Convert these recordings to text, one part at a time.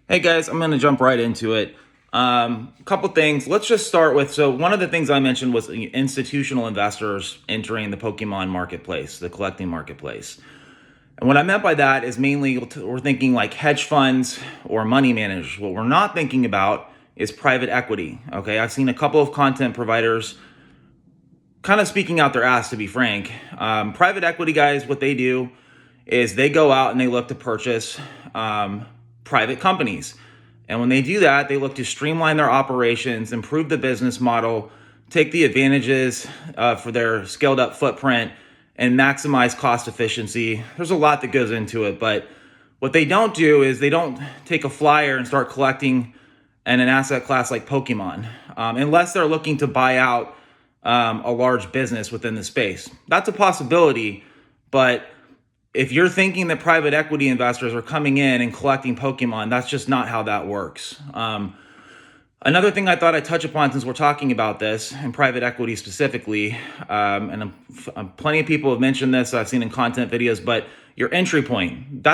Hey guys, I'm going to jump right into it. A couple things. Let's just start with, so one of the things I mentioned was institutional investors entering the Pokemon marketplace, the collecting marketplace. And what I meant by that is mainly we're thinking like hedge funds or money managers. What we're not thinking about is private equity. Okay, I've seen a couple of content providers kind of speaking out their ass, to be frank. Private equity guys, what they do is they go out and they look to purchase private companies. And when they do that, they look to streamline their operations, improve the business model, take the advantages for their scaled up footprint, and maximize cost efficiency. There's a lot that goes into it, but what they don't do is they don't take a flyer and start collecting in an asset class like Pokemon, unless they're looking to buy out a large business within the space. That's a possibility, but if you're thinking that private equity investors are coming in and collecting Pokemon, that's just not how that works. Another thing I thought I'd touch upon since we're talking about this and private equity specifically, plenty of people have mentioned this, I've seen in content videos, but your entry point.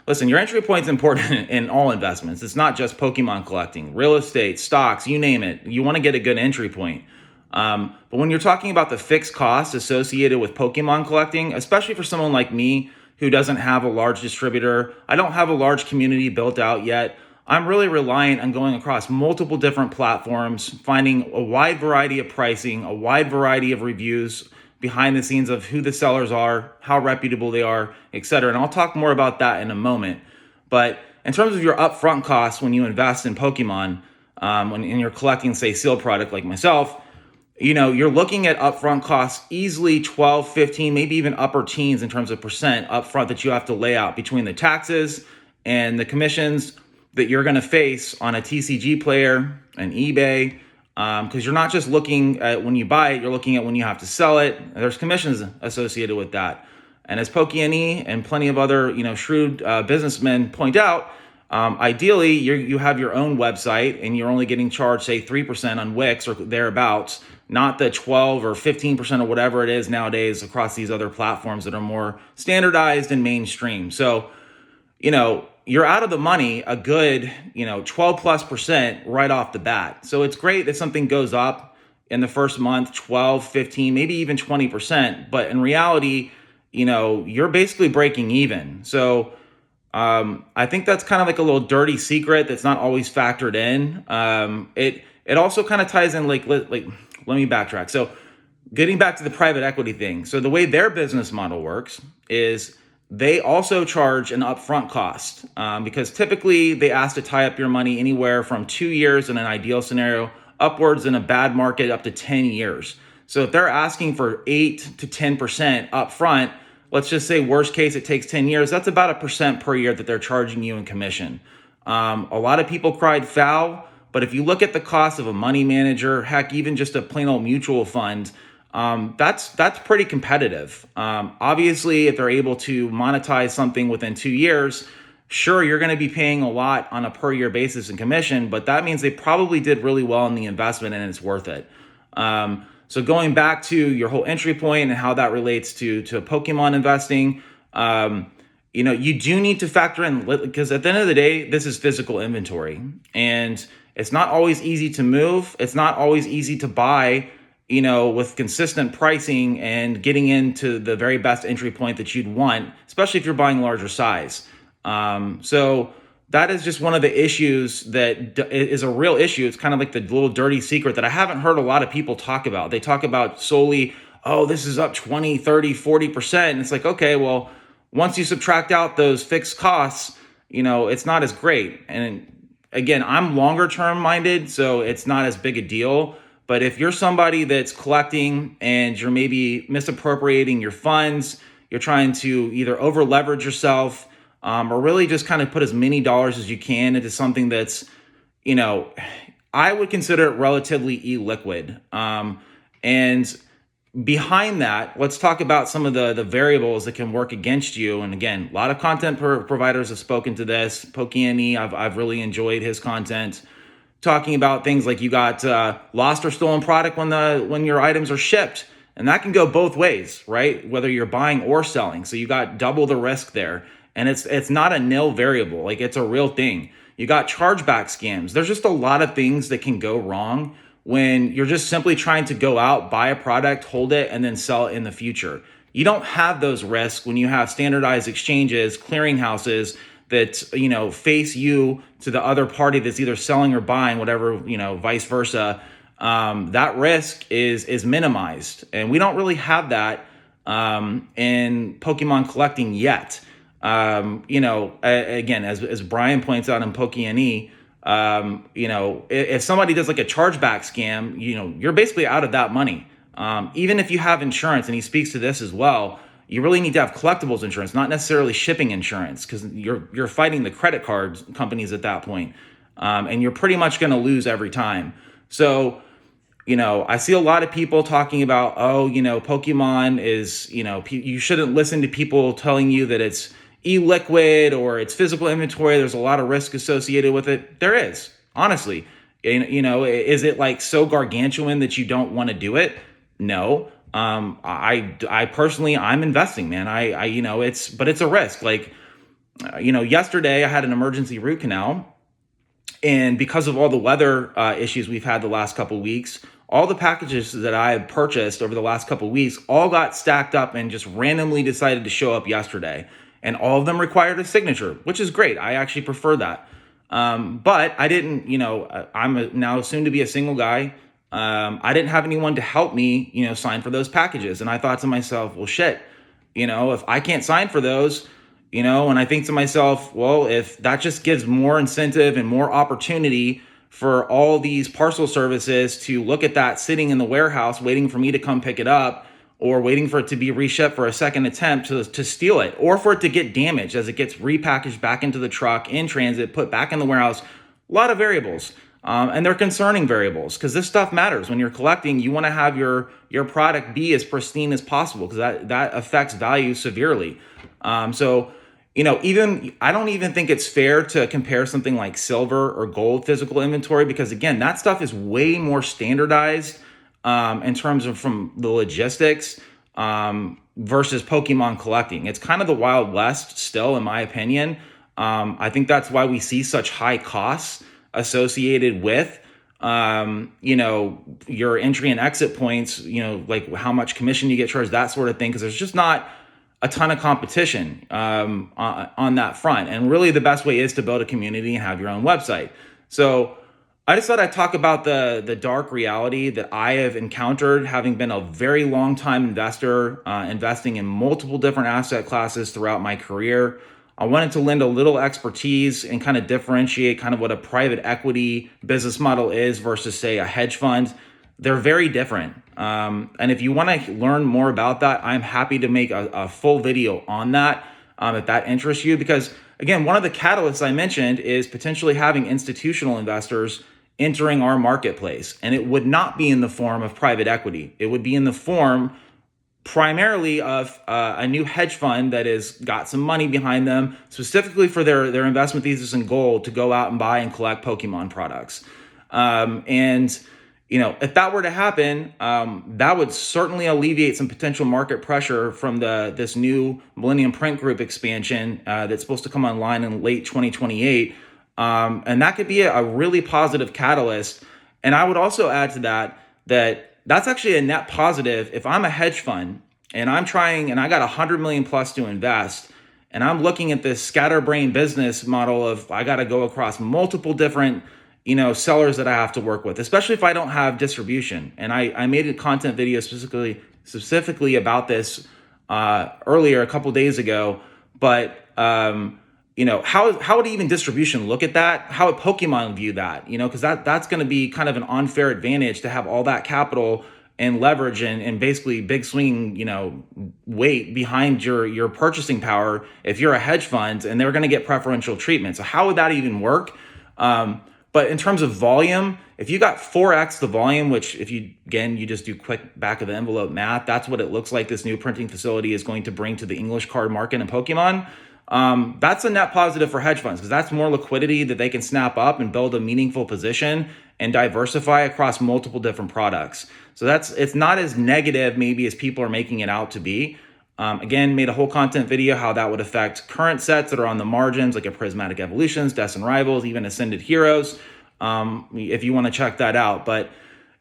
Listen, your entry point is important in all investments. It's not just Pokemon collecting, real estate, stocks, you name it. You want to get a good entry point. But when you're talking about the fixed costs associated with Pokemon collecting, especially for someone like me who doesn't have a large distributor, I don't have a large community built out yet. I'm really reliant on going across multiple different platforms, finding a wide variety of pricing, a wide variety of reviews behind the scenes of who the sellers are, how reputable they are, etc. And I'll talk more about that in a moment. But in terms of your upfront costs when you invest in Pokemon, when you're collecting, say, sealed product like myself, you're looking at upfront costs easily 12, 15, maybe even upper teens in terms of percent upfront that you have to lay out between the taxes and the commissions that you're going to face on a TCG player, an eBay, because you're not just looking at when you buy it, you're looking at when you have to sell it. There's commissions associated with that. And as Pokey and plenty of other shrewd businessmen point out, ideally you have your own website and you're only getting charged, say, 3% on Wix or thereabouts, not the 12 or 15% or whatever it is nowadays across these other platforms that are more standardized and mainstream. So, you're out of the money a good, 12 plus percent right off the bat. So it's great that something goes up in the first month, 12, 15, maybe even 20%. But in reality, you're basically breaking even. So I think that's kind of like a little dirty secret that's not always factored in. It also kind of ties in like let me backtrack. So getting back to the private equity thing. So the way their business model works is they also charge an upfront cost because typically they ask to tie up your money anywhere from 2 years in an ideal scenario, upwards in a bad market up to 10 years. So if they're asking for 8 to 10% upfront, let's just say worst case it takes 10 years, that's about 1% per year that they're charging you in commission. A lot of people cried foul, but if you look at the cost of a money manager, heck, even just a plain old mutual fund, that's pretty competitive. Obviously, if they're able to monetize something within 2 years, sure, you're going to be paying a lot on a per year basis in commission, but that means they probably did really well in the investment and it's worth it. So going back to your whole entry point and how that relates to Pokemon investing, you do need to factor in, because at the end of the day, this is physical inventory and it's not always easy to move. It's not always easy to buy, with consistent pricing and getting into the very best entry point that you'd want, especially if you're buying larger size. So that is just one of the issues that is a real issue. It's kind of like the little dirty secret that I haven't heard a lot of people talk about. They talk about solely, oh, this is up 20, 30, 40%. And it's like, okay, well, once you subtract out those fixed costs, it's not as great. And again, I'm longer term minded, so it's not as big a deal. But if you're somebody that's collecting and you're maybe misappropriating your funds, you're trying to either over leverage yourself or really just kind of put as many dollars as you can into something that's, I would consider it relatively illiquid. And behind that, let's talk about some of the variables that can work against you. And again, a lot of content providers have spoken to this. Pokey, I've really enjoyed his content, talking about things like you got lost or stolen product when your items are shipped. And that can go both ways, right? Whether you're buying or selling. So you got double the risk there. And it's not a nil variable. Like, it's a real thing. You got chargeback scams. There's just a lot of things that can go wrong when you're just simply trying to go out, buy a product, hold it, and then sell it in the future. You don't have those risks when you have standardized exchanges, clearinghouses that, face you to the other party that's either selling or buying, whatever, vice versa. That risk is minimized. And we don't really have that in Pokemon collecting yet. Again, as Brian points out in Pokemon, if somebody does like a chargeback scam, you're basically out of that money. Even if you have insurance, and he speaks to this as well, you really need to have collectibles insurance, not necessarily shipping insurance, because you're fighting the credit card companies at that point. And you're pretty much going to lose every time. So, I see a lot of people talking about, Pokemon is, you shouldn't listen to people telling you that it's e-liquid or it's physical inventory. There's a lot of risk associated with it. There is, honestly. Is it like so gargantuan that you don't want to do it? No. I personally, I'm investing, man. It's a risk. Like, yesterday I had an emergency root canal. And because of all the weather issues we've had the last couple of weeks, all the packages that I have purchased over the last couple of weeks all got stacked up and just randomly decided to show up yesterday. And all of them required a signature, which is great. I actually prefer that. But I didn't, I'm now soon to be a single guy. I didn't have anyone to help me, sign for those packages. And I thought to myself, well, shit, if I can't sign for those, and I think to myself, well, if that just gives more incentive and more opportunity for all these parcel services to look at that sitting in the warehouse, waiting for me to come pick it up, or waiting for it to be reshipped for a second attempt to steal it, or for it to get damaged as it gets repackaged back into the truck in transit, put back in the warehouse. A lot of variables. And they're concerning variables, because this stuff matters. When you're collecting, you want to have your product be as pristine as possible, because that affects value severely. Even I don't even think it's fair to compare something like silver or gold physical inventory, because again, that stuff is way more standardized in terms of from the logistics versus Pokemon collecting. It's kind of the Wild West still, in my opinion. I think that's why we see such high costs associated with your entry and exit points, like how much commission you get charged, that sort of thing, because there's just not a ton of competition on that front. And really the best way is to build a community and have your own website. So I just thought I'd talk about the dark reality that I have encountered, having been a very long time investor, investing in multiple different asset classes throughout my career. I wanted to lend a little expertise and kind of differentiate kind of what a private equity business model is versus, say, a hedge fund. They're very different. And if you want to learn more about that, I'm happy to make a full video on that if that interests you. Because, again, one of the catalysts I mentioned is potentially having institutional investors entering our marketplace. And it would not be in the form of private equity. It would be in the form primarily of a new hedge fund that has got some money behind them, specifically for their investment thesis and goal to go out and buy and collect Pokemon products. If that were to happen, that would certainly alleviate some potential market pressure from this new Millennium Print Group expansion that's supposed to come online in late 2028. And that could be a really positive catalyst. And I would also add to that's actually a net positive. If I'm a hedge fund and I'm trying, and I got 100 million plus to invest, and I'm looking at this scatterbrain business model of I got to go across multiple different sellers that I have to work with, especially if I don't have distribution. And I made a content video specifically about this earlier, a couple days ago. But how would even distribution look at that? How would Pokemon view that? Because that's going to be kind of an unfair advantage to have all that capital and leverage and basically big swinging weight behind your purchasing power if you're a hedge fund, and they're going to get preferential treatment. So how would that even work? But in terms of volume, if you got 4x the volume, which if you just do quick back of the envelope math, that's what it looks like this new printing facility is going to bring to the English card market in Pokemon. That's a net positive for hedge funds, because that's more liquidity that they can snap up and build a meaningful position and diversify across multiple different products. So it's not as negative maybe as people are making it out to be. Again, made a whole content video how that would affect current sets that are on the margins, like a Prismatic Evolutions, Destined Rivals, even Ascended Heroes, if you want to check that out. But,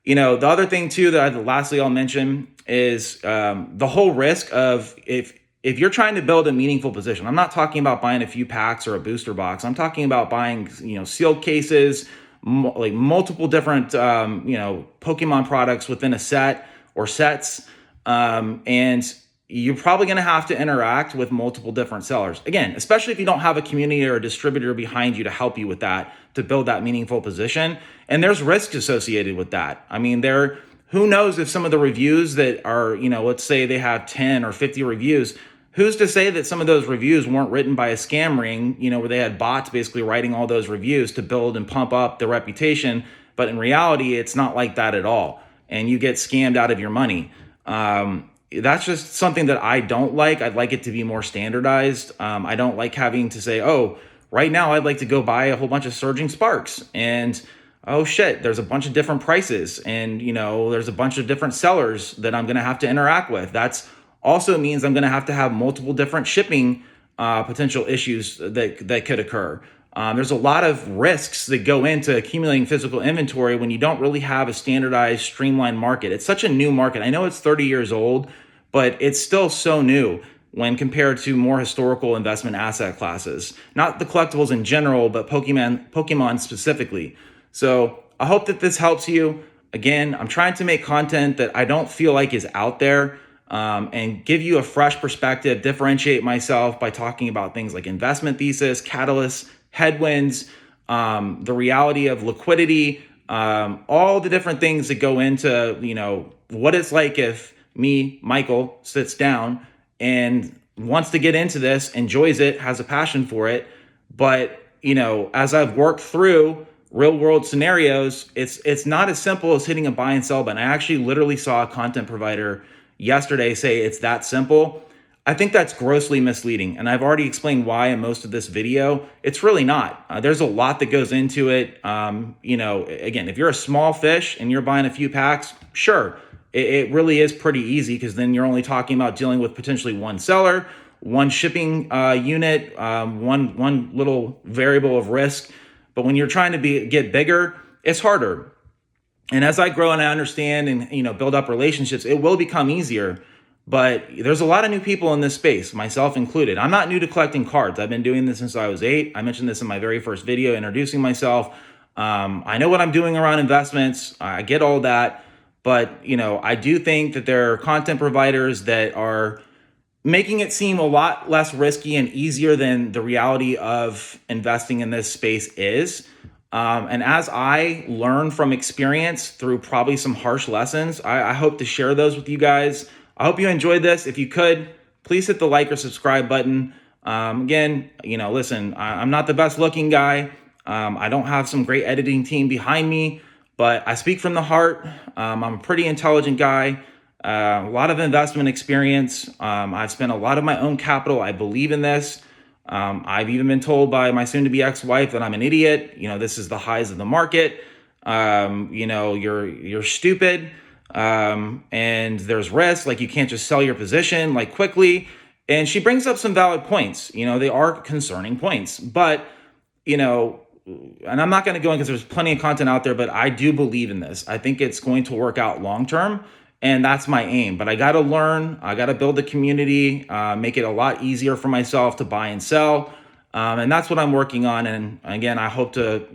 the other thing too that lastly I'll mention is the whole risk of if you're trying to build a meaningful position. I'm not talking about buying a few packs or a booster box. I'm talking about buying, sealed cases, like multiple different, Pokemon products within a set or sets. And you're probably going to have to interact with multiple different sellers. Again, especially if you don't have a community or a distributor behind you to help you with that, to build that meaningful position. And there's risk associated with that. I mean, who knows if some of the reviews that are, let's say they have 10 or 50 reviews, who's to say that some of those reviews weren't written by a scam ring, where they had bots basically writing all those reviews to build and pump up their reputation. But in reality, it's not like that at all. And you get scammed out of your money. That's just something that I don't like. I'd like it to be more standardized. I don't like having to say, oh, right now I'd like to go buy a whole bunch of Surging Sparks. And oh shit, there's a bunch of different prices. And, there's a bunch of different sellers that I'm going to have to interact with. That's also means I'm going to have multiple different shipping potential issues that could occur. There's a lot of risks that go into accumulating physical inventory when you don't really have a standardized, streamlined market. It's such a new market. I know it's 30 years old, but it's still so new when compared to more historical investment asset classes. Not the collectibles in general, but Pokemon specifically. So I hope that this helps you. Again, I'm trying to make content that I don't feel like is out there, and give you a fresh perspective, differentiate myself by talking about things like investment thesis, catalysts, headwinds, the reality of liquidity, all the different things that go into, what it's like if me, Michael, sits down and wants to get into this, enjoys it, has a passion for it. But, as I've worked through real world scenarios, it's not as simple as hitting a buy and sell button. I actually literally saw a content provider yesterday say it's that simple. I think that's grossly misleading. And I've already explained why in most of this video. It's really not. There's a lot that goes into it. Again, if you're a small fish and you're buying a few packs, sure, it really is pretty easy, because then you're only talking about dealing with potentially one seller, one shipping unit, one little variable of risk. But when you're trying to get bigger, it's harder. And as I grow and I understand and build up relationships, it will become easier. But there's a lot of new people in this space, myself included. I'm not new to collecting cards. I've been doing this since I was 8. I mentioned this in my very first video introducing myself. I know what I'm doing around investments. I get all that. But, I do think that there are content providers that are making it seem a lot less risky and easier than the reality of investing in this space is. And as I learn from experience through probably some harsh lessons, I hope to share those with you guys. I hope you enjoyed this. If you could, please hit the like or subscribe button. Again, listen, I'm not the best looking guy. I don't have some great editing team behind me, but I speak from the heart. I'm a pretty intelligent guy. A lot of investment experience. I've spent a lot of my own capital. I believe in this. I've even been told by my soon-to-be ex-wife that I'm an idiot. This is the highs of the market. You're stupid. And there's risk. Like, you can't just sell your position like quickly. And she brings up some valid points. They are concerning points. But, and I'm not going to go in because there's plenty of content out there, but I do believe in this. I think it's going to work out long term. And that's my aim. But I got to learn. I got to build a community, make it a lot easier for myself to buy and sell. And that's what I'm working on. And again, I hope to,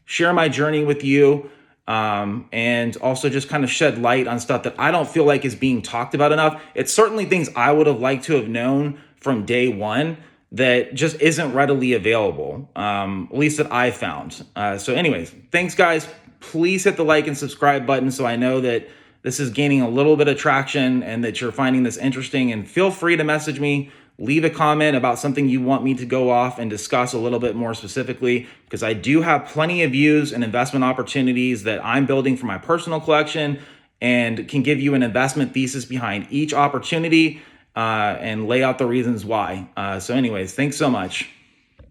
share my journey with you, and also just kind of shed light on stuff that I don't feel like is being talked about enough. It's certainly things I would have liked to have known from day one that just isn't readily available, at least that I found. So anyways, thanks guys. Please hit the like and subscribe button so I know that this is gaining a little bit of traction and that you're finding this interesting. And feel free to message me, leave a comment about something you want me to go off and discuss a little bit more specifically, because I do have plenty of views and investment opportunities that I'm building for my personal collection and can give you an investment thesis behind each opportunity, and lay out the reasons why. So anyways, thanks so much.